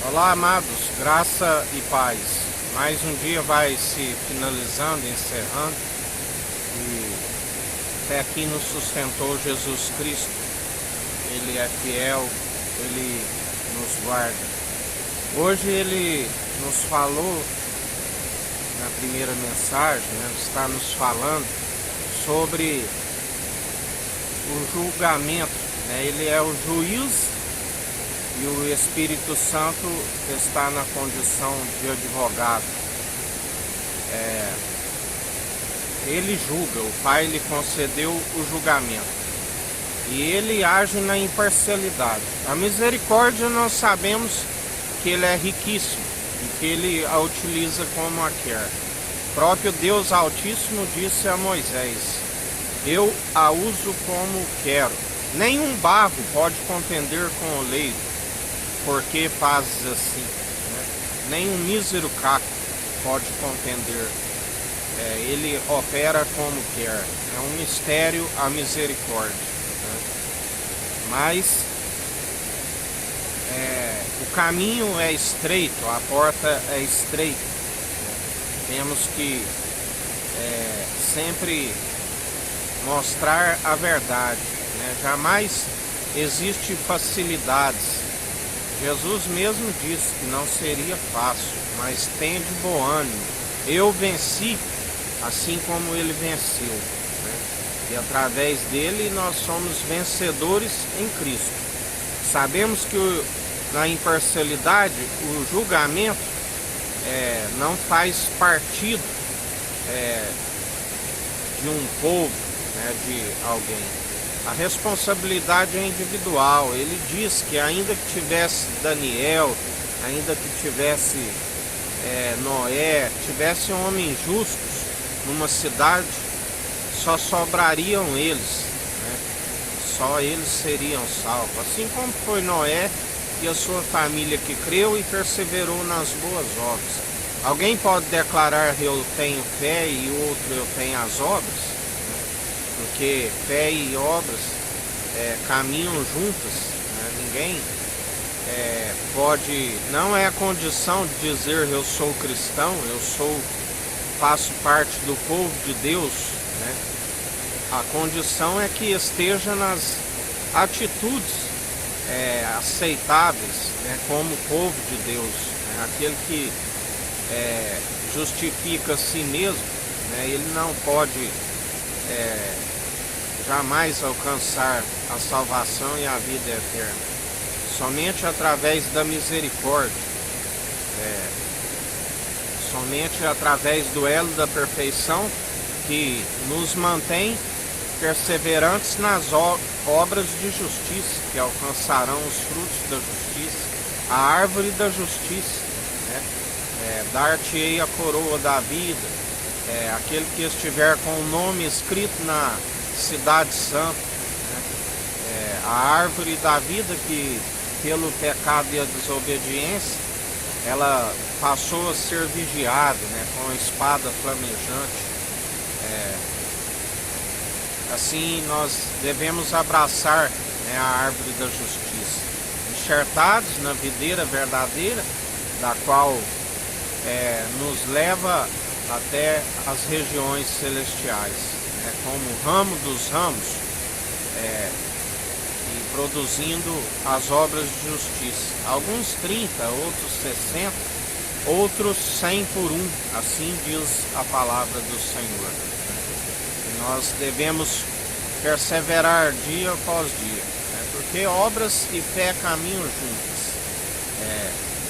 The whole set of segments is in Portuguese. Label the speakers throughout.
Speaker 1: Olá, amados, graça e paz. Mais um dia vai se finalizando, encerrando, e até aqui nos sustentou Jesus Cristo. Ele é fiel, Ele nos guarda. Hoje Ele nos falou, na primeira mensagem, está nos falando sobre o julgamento. Ele é o juiz e o Espírito Santo está na condição de advogado. Ele julga, o Pai lhe concedeu o julgamento. E ele age na imparcialidade. A misericórdia nós sabemos que ele é riquíssimo e que ele a utiliza como a quer. O próprio Deus Altíssimo disse a Moisés: eu a uso como quero. Nenhum barro pode contender com o oleiro, porque fazes assim, Nenhum mísero caco pode contender. Ele opera como quer. É um mistério a misericórdia, Mas o caminho é estreito, a porta é estreita, Temos que sempre mostrar a verdade, Jamais existe facilidades. Jesus mesmo disse que não seria fácil, mas tende bom ânimo. Eu venci, assim como ele venceu, E através dele nós somos vencedores em Cristo. Sabemos que na imparcialidade o julgamento não faz partido de um povo, de alguém. A responsabilidade é individual. Ele diz que ainda que tivesse Daniel, ainda que tivesse Noé, tivesse homens justos numa cidade, só sobrariam eles, Só eles seriam salvos. Assim como foi Noé e a sua família que creu e perseverou nas boas obras. Alguém pode declarar: eu tenho fé, e o outro: eu tenho as obras? Porque fé e obras caminham juntas, Ninguém pode, não é a condição de dizer eu sou cristão, faço parte do povo de Deus, A condição é que esteja nas atitudes aceitáveis, como povo de Deus, Aquele que justifica a si mesmo, ele não pode jamais alcançar a salvação e a vida eterna. Somente através da misericórdia, somente através do elo da perfeição, que nos mantém perseverantes nas obras de justiça, que alcançarão os frutos da justiça, a árvore da justiça, dar-te-ei a coroa da vida, aquele que estiver com o nome escrito na cidade santa, a árvore da vida que pelo pecado e a desobediência ela passou a ser vigiada, com a espada flamejante. Assim nós devemos abraçar, a árvore da justiça, enxertados na videira verdadeira, da qual nos leva até as regiões celestiais, como ramo dos ramos, e produzindo as obras de justiça. Alguns 30, outros 60, outros 100 por um, assim diz a palavra do Senhor. E nós devemos perseverar dia após dia, porque obras e fé caminham juntas.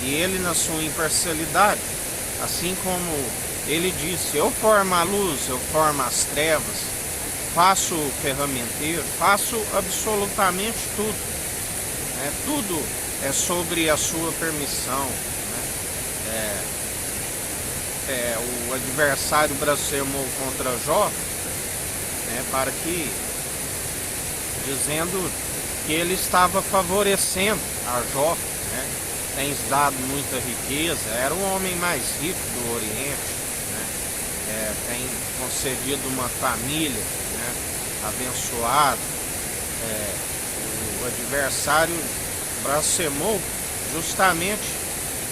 Speaker 1: E ele, na sua imparcialidade, assim como ele disse: eu formo a luz, eu formo as trevas, faço o ferramenteiro, faço absolutamente tudo. Tudo é sobre a sua permissão. O adversário blasfemou contra Jó, para que, dizendo que ele estava favorecendo a Jó, tens dado muita riqueza, era o homem mais rico do Oriente, tem concedido uma família, abençoada. O adversário blasfemou justamente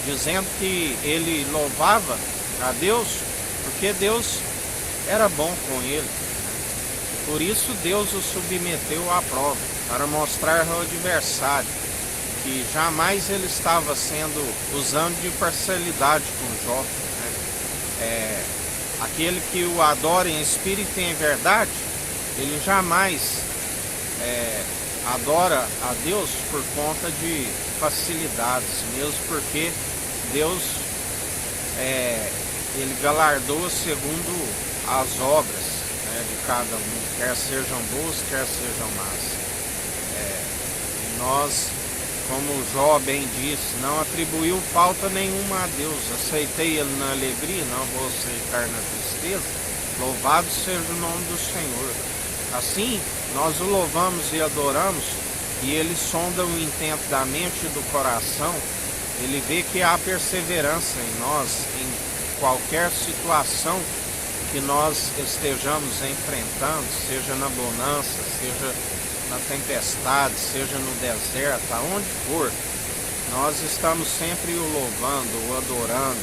Speaker 1: dizendo que ele louvava a Deus porque Deus era bom com ele. Por isso Deus o submeteu à prova, para mostrar ao adversário que jamais ele estava usando de parcialidade com Jó. Aquele que o adora em espírito e em verdade, ele jamais adora a Deus por conta de facilidades, mesmo porque Deus ele galardoa segundo as obras de cada um, quer sejam boas, quer sejam más. Nós, como Jó bem disse, não atribuiu falta nenhuma a Deus. Aceitei ele na alegria, não vou aceitar na tristeza. Louvado seja o nome do Senhor. Assim, nós o louvamos e adoramos, e ele sonda o intento da mente e do coração. Ele vê que há perseverança em nós, em qualquer situação que nós estejamos enfrentando, seja na bonança, seja na tempestade, seja no deserto, aonde for, nós estamos sempre o louvando, o adorando,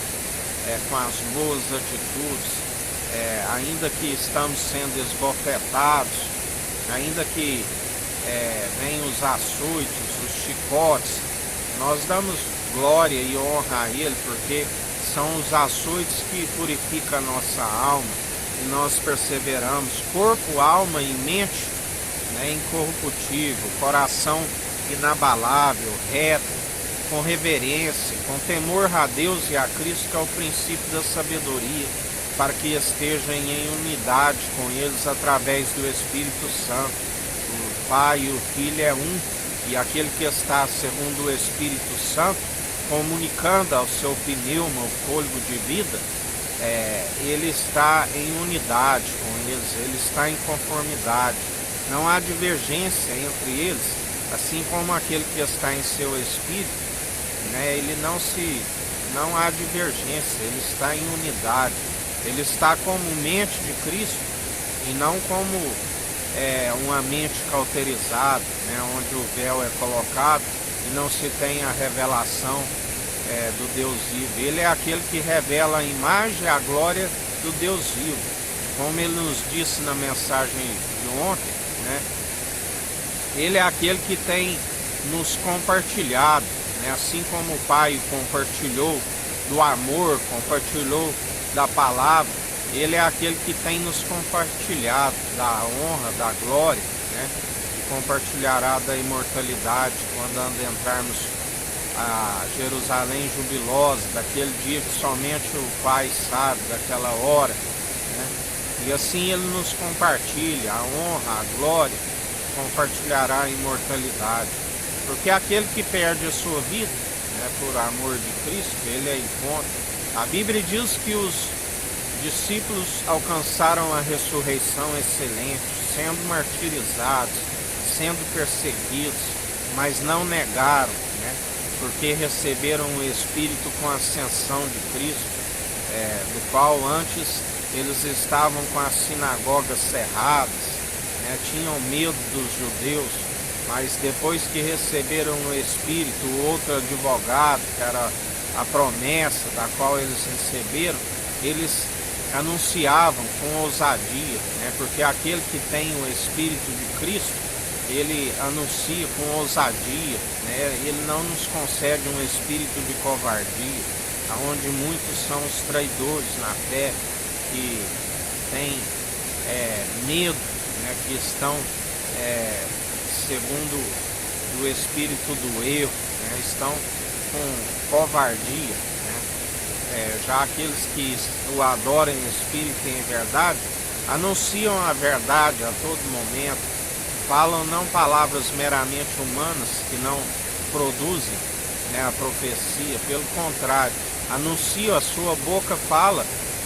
Speaker 1: com as boas atitudes, ainda que estamos sendo esbofetados, ainda que venham os açoites, os chicotes, nós damos glória e honra a Ele, porque são os açoites que purificam a nossa alma, e nós perseveramos, corpo, alma e mente, incorruptível, coração inabalável, reto, com reverência, com temor a Deus e a Cristo, que é o princípio da sabedoria, para que estejam em unidade com eles através do Espírito Santo. O Pai e o Filho é um, e aquele que está segundo o Espírito Santo, comunicando ao seu pneuma o fôlego de vida, ele está em unidade com eles, ele está em conformidade. Não há divergência entre eles, assim como aquele que está em seu espírito, ele não há divergência, ele está em unidade, ele está como mente de Cristo e não como uma mente cauterizada, onde o véu é colocado e não se tem a revelação do Deus vivo. Ele é aquele que revela a imagem e a glória do Deus vivo, como ele nos disse na mensagem de ontem. Ele é aquele que tem nos compartilhado, assim como o Pai compartilhou do amor, compartilhou da palavra, ele é aquele que tem nos compartilhado da honra, da glória, e compartilhará da imortalidade quando adentrarmos a Jerusalém jubilosa, daquele dia que somente o Pai sabe, daquela hora, E assim ele nos compartilha a honra, a glória, compartilhará a imortalidade. Porque aquele que perde a sua vida, por amor de Cristo, ele é encontra. A Bíblia diz que os discípulos alcançaram a ressurreição excelente, sendo martirizados, sendo perseguidos, mas não negaram, porque receberam o Espírito com a ascensão de Cristo, do qual antes eles estavam com as sinagogas cerradas, tinham medo dos judeus, mas depois que receberam o Espírito, o outro advogado, que era a promessa da qual eles receberam, eles anunciavam com ousadia, porque aquele que tem o Espírito de Cristo, ele anuncia com ousadia, ele não nos concede um espírito de covardia, onde muitos são os traidores na fé, que têm medo, que estão segundo o espírito do erro, estão com covardia, já aqueles que o adoram em espírito e em verdade, anunciam a verdade a todo momento, falam não palavras meramente humanas que não produzem a profecia, pelo contrário, anunciam, a sua boca fala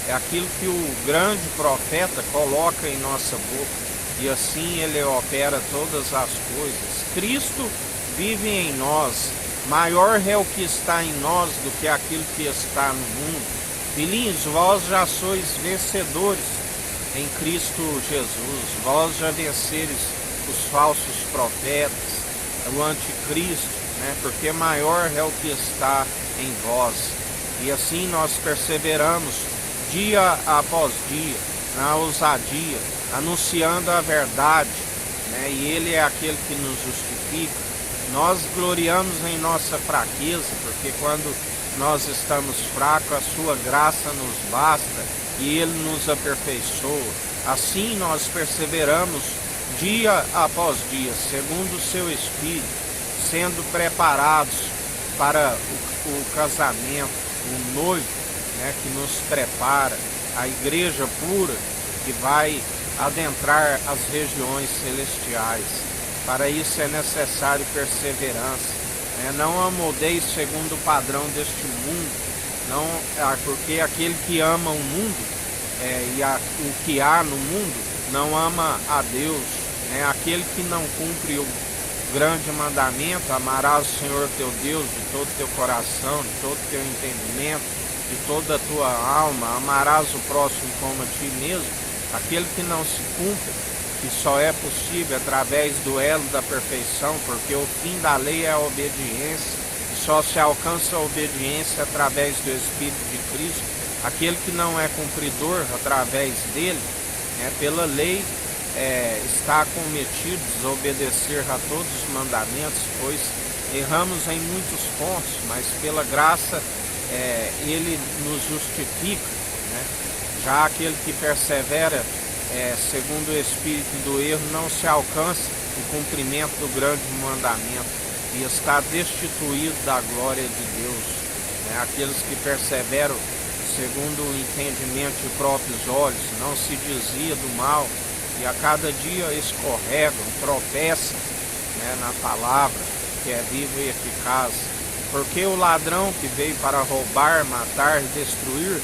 Speaker 1: aquilo que o grande profeta coloca em nossa boca, e assim ele opera todas as coisas. Cristo vive em nós, maior é o que está em nós do que aquilo que está no mundo. Filhinhos, vós já sois vencedores em Cristo Jesus, vós já venceres os falsos profetas, o anticristo, né? Porque maior é o que está em vós. E assim nós perseveramos dia após dia, na ousadia, anunciando a verdade, né? E Ele é aquele que nos justifica. Nós gloriamos em nossa fraqueza, porque quando nós estamos fracos, a sua graça nos basta e Ele nos aperfeiçoa. Assim nós perseveramos dia após dia, segundo o seu Espírito, sendo preparados para o casamento, o noivo, né, que nos prepara, a igreja pura que vai adentrar as regiões celestiais. Para isso é necessário perseverança, né? Não amoldeis segundo o padrão deste mundo, não, porque aquele que ama o mundo o que há no mundo não ama a Deus, né? Aquele que não cumpre o grande mandamento, amarás o Senhor teu Deus de todo o teu coração, de todo o teu entendimento, de toda a tua alma, amarás o próximo como a ti mesmo. Aquele que não se cumpre, que só é possível através do elo da perfeição, porque o fim da lei é a obediência, e só se alcança a obediência através do Espírito de Cristo. Aquele que não é cumpridor através dele, né, pela lei, está cometido a desobedecer a todos os mandamentos, pois erramos em muitos pontos, mas pela graça ele nos justifica, né? Já aquele que persevera segundo o espírito do erro não se alcança o cumprimento do grande mandamento e está destituído da glória de Deus, né? Aqueles que perseveram segundo o entendimento de próprios olhos não se desvia do mal e a cada dia escorregam, tropeçam, né, na palavra que é viva e eficaz. Porque o ladrão que veio para roubar, matar e destruir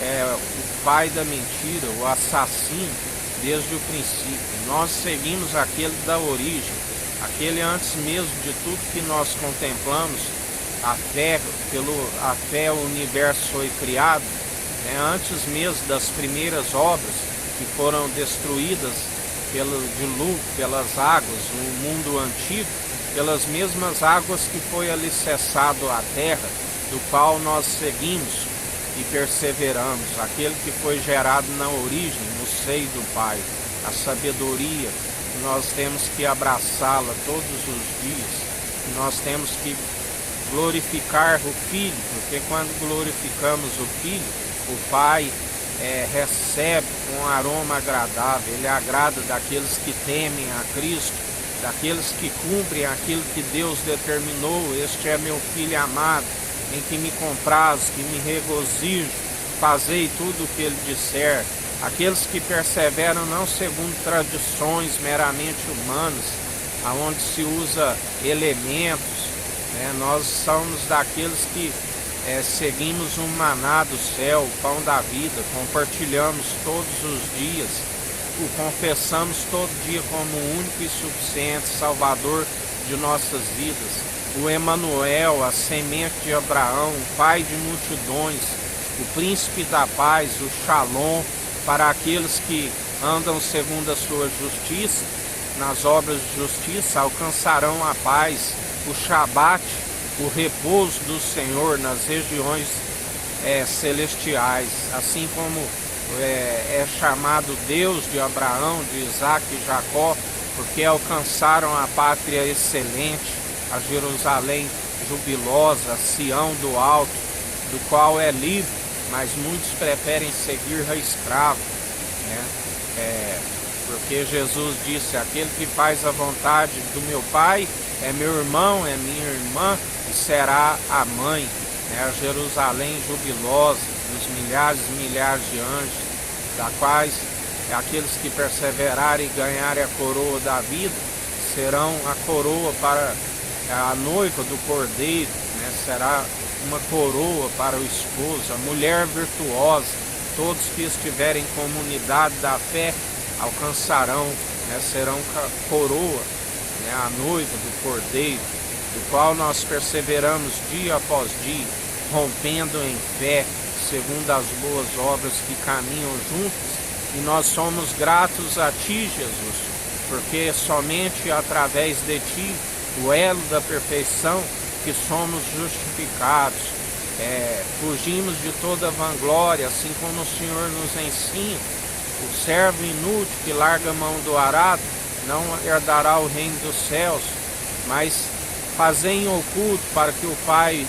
Speaker 1: é o pai da mentira, o assassino, desde o princípio. Nós seguimos aquele da origem, aquele antes mesmo de tudo que nós contemplamos, a fé o universo foi criado, né, antes mesmo das primeiras obras que foram destruídas pelo dilúvio, pelas águas, o mundo antigo, pelas mesmas águas que foi alicerçado a terra, do qual nós seguimos e perseveramos, aquele que foi gerado na origem, no seio do Pai, a sabedoria, nós temos que abraçá-la todos os dias, nós temos que glorificar o Filho, porque quando glorificamos o Filho, o Pai recebe um aroma agradável, ele agrada daqueles que temem a Cristo, daqueles que cumprem aquilo que Deus determinou. Este é meu Filho amado, em que me compraz, que me regozijo, fazei tudo o que ele disser. Aqueles que perseveram não segundo tradições meramente humanas, aonde se usa elementos, né? Nós somos daqueles que seguimos um maná do céu, o pão da vida, compartilhamos todos os dias, o confessamos todo dia como o único e suficiente Salvador de nossas vidas, o Emanuel, a semente de Abraão, o Pai de multidões, o Príncipe da paz, o Shalom, para aqueles que andam segundo a sua justiça, nas obras de justiça, alcançarão a paz, o Shabat, o repouso do Senhor nas regiões celestiais, assim como é chamado Deus de Abraão, de Isaac e Jacó, porque alcançaram a pátria excelente, a Jerusalém jubilosa, a Sião do alto, do qual é livre, mas muitos preferem seguir a escravo, né? Porque Jesus disse, aquele que faz a vontade do meu Pai é meu irmão, é minha irmã e será a mãe, né? A Jerusalém jubilosa, dos milhares e milhares de anjos, da quais aqueles que perseverarem e ganharem a coroa da vida serão a coroa para a noiva do Cordeiro, né? Será uma coroa para o esposo, a mulher virtuosa. Todos que estiverem em comunidade da fé alcançarão, né? Serão coroa, né? A noiva do Cordeiro, do qual nós perseveramos dia após dia, rompendo em fé, segundo as boas obras que caminham juntas, e nós somos gratos a Ti, Jesus, porque somente através de Ti o elo da perfeição, que somos justificados. Fugimos de toda vanglória, assim como o Senhor nos ensina. O servo inútil que larga a mão do arado não herdará o reino dos céus, mas fazei em oculto, para que o Pai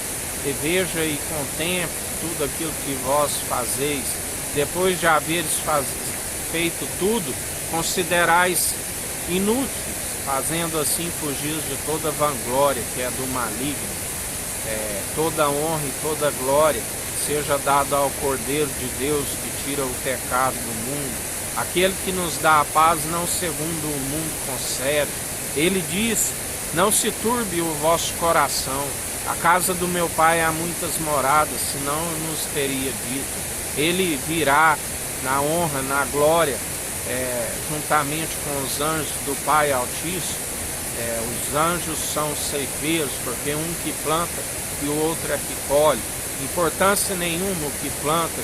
Speaker 1: veja e contemple tudo aquilo que vós fazeis. Depois de haveres feito tudo, considerais inúteis, fazendo assim fugir de toda vanglória que é do maligno. Toda honra e toda glória seja dada ao Cordeiro de Deus, que tira o pecado do mundo, aquele que nos dá a paz não segundo o mundo concede. Ele diz: não se turbe o vosso coração, a casa do meu Pai há muitas moradas, senão nos teria dito. Ele virá na honra, na glória, juntamente com os anjos do Pai Altíssimo. Os anjos são ceifeiros, porque um que planta e o outro é que colhe. Importância nenhuma o que planta,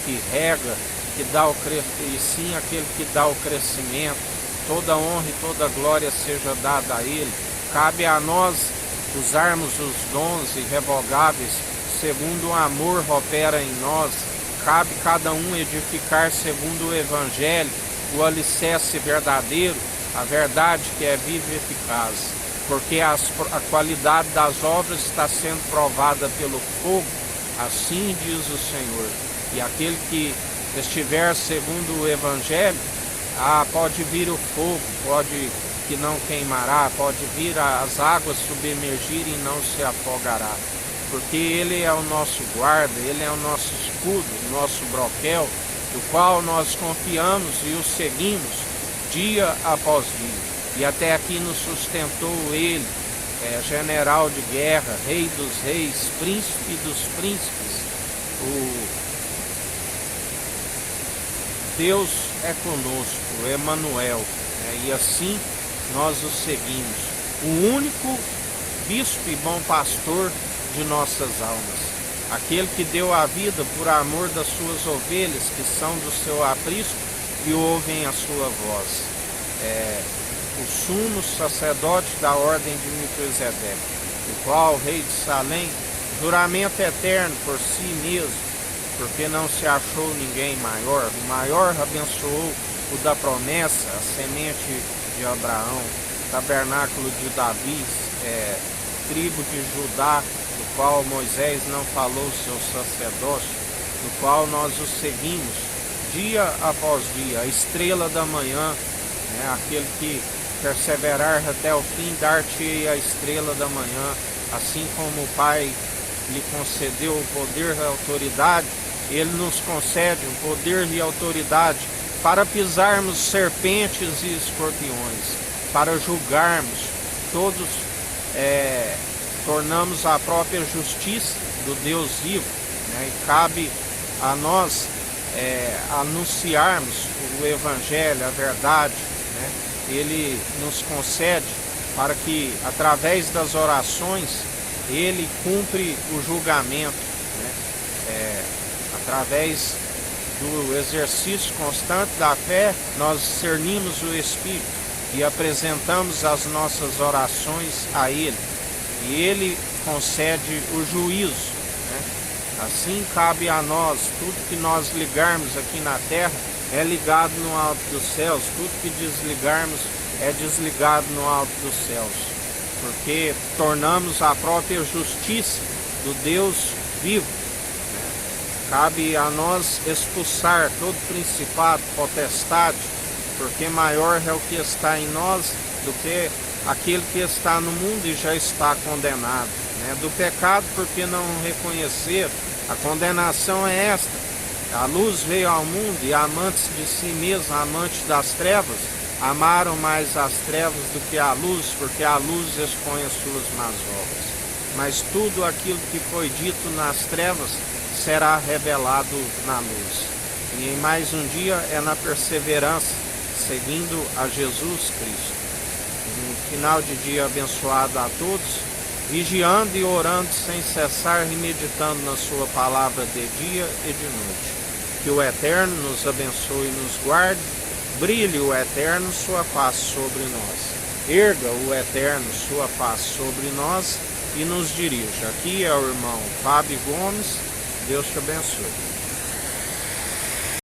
Speaker 1: que rega, que dá o crescimento, e sim aquele que dá o crescimento. Toda honra e toda glória seja dada a Ele. Cabe a nós usarmos os dons irrevogáveis, segundo o amor opera em nós. Cabe cada um edificar segundo o Evangelho, o alicerce verdadeiro, a verdade que é viva e eficaz, porque a qualidade das obras está sendo provada pelo fogo, assim diz o Senhor. E aquele que estiver segundo o Evangelho, pode vir o fogo, que não queimará, pode vir as águas submergirem e não se afogará, porque Ele é o nosso guarda, Ele é o nosso escudo, o nosso broquel, do qual nós confiamos e o seguimos dia após dia. E até aqui nos sustentou Ele, general de guerra, rei dos reis, príncipe dos príncipes. O Deus é conosco, Emanuel, e assim nós o seguimos. O único bispo e bom pastor de nossas almas, aquele que deu a vida por amor das suas ovelhas, que são do seu aprisco e ouvem a sua voz. O sumo sacerdote da ordem de Melquisedeque, o qual o rei de Salém, juramento eterno por si mesmo, porque não se achou ninguém maior. O maior abençoou o da promessa, a semente de Abraão, tabernáculo de Davi, tribo de Judá, do qual Moisés não falou seu sacerdócio, do qual nós o seguimos dia após dia, a estrela da manhã, aquele que perseverar até o fim, dar-te a estrela da manhã. Assim como o Pai lhe concedeu o poder e a autoridade, Ele nos concede o poder e a autoridade para pisarmos serpentes e escorpiões, para julgarmos todos, tornamos a própria justiça do Deus vivo, e cabe a nós anunciarmos o Evangelho, a verdade. Ele nos concede para que, através das orações, Ele cumpre o julgamento, através do exercício constante da fé, nós discernimos o Espírito e apresentamos as nossas orações a Ele, e Ele concede o juízo. Assim cabe a nós, tudo que nós ligarmos aqui na terra é ligado no alto dos céus, tudo que desligarmos é desligado no alto dos céus, porque tornamos a própria justiça do Deus vivo. Cabe a nós expulsar todo principado, potestade, porque maior é o que está em nós do que aquele que está no mundo e já está condenado. Do pecado, porque não reconhecer, a condenação é esta: a luz veio ao mundo e amantes de si mesmos, amantes das trevas, amaram mais as trevas do que a luz, porque a luz expõe as suas más obras. Mas tudo aquilo que foi dito nas trevas será revelado na luz. E em mais um dia é na perseverança, seguindo a Jesus Cristo. Um final de dia abençoado a todos, vigiando e orando sem cessar e meditando na sua palavra de dia e de noite. Que o Eterno nos abençoe e nos guarde, brilhe o Eterno sua face sobre nós erga o Eterno sua paz sobre nós e nos dirija. Aqui é o irmão Fábio Gomes. Deus te abençoe.